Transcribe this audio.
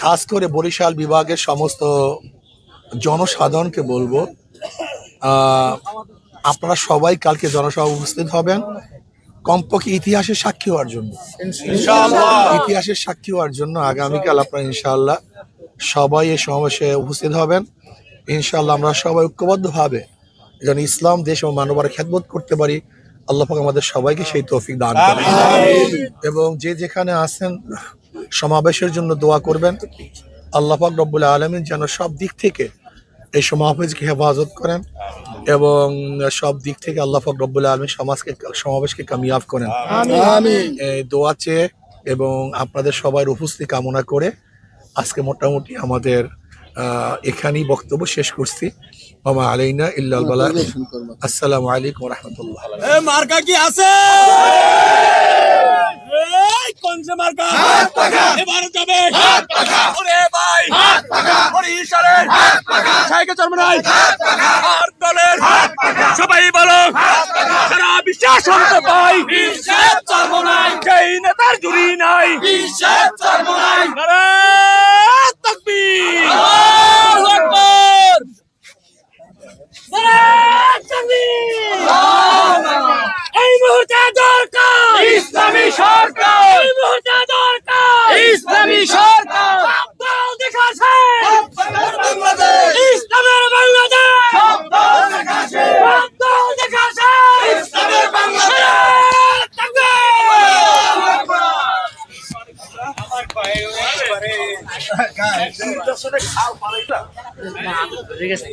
খাস করে বরিশাল বিভাগের সমস্ত জনসাধারণকে বলবো, আপনারা সবাই কালকে জনসভা উপস্থিত হবেন, কমপক্ষে ইতিহাসের সাক্ষী হওয়ার জন্য। ইতিহাসের সাক্ষী হওয়ার জন্য আগামীকাল আপনারা ইনশাআল্লাহ সবাই এই সমাবেশে উপস্থিত হবেন। ইনশাআল্লাহ আমরা সবাই ঐক্যবদ্ধভাবে যেন ইসলাম দেশ ও মানবতার খেদমত করতে পারি। আল্লাহ পাক আমাদের সবাইকে সেই তৌফিক দান করেন এবং যে যেখানে আছেন সমাবেশের জন্য দোয়া করবেন। আল্লাহ পাক রব্বুল আলামিন যেন সব দিক থেকে এই সমাবেশকে হেফাজত করেন এবং সব দিক থেকে আল্লাহ পাক রব্বুল আলামিন সমাবেশকে কামিয়াব করেন। এই দোয়া চেয়ে এবং আপনাদের সবার উপস্থিতি কামনা করে আজকে মোটামুটি আমাদের এখানেই বক্তব্য শেষ করছি। ওমা আলাইনা ইল্লাল বালাগ। আসসালামু আলাইকুম ওয়া রাহমাতুল্লাহ। মার্কা কি আছে? কোন যে মার্কা? এবার যাবে ওরে ভাই, ওরে ইশারে সাইকে চরমনাই আর দলের সবাই বলো সারা বিশ্বাস অন্ত পাই, বিশ্বাস চরমনাই যেই নেতার জুরি নাই, বিশ্বাস চরমনাই নারে তাকবীর, আল্লাহু আকবার, নারে তাকবীর। এই মুহূর্তে দরকার ইসলামী সরকার, এই মুহূর্তে দরকার ইসলামী সরকার। দল দেখাছে ইসলামের বাংলাদেশ, দল দেখাছে ইসলামের বাংলাদেশ। ঠিক আছে।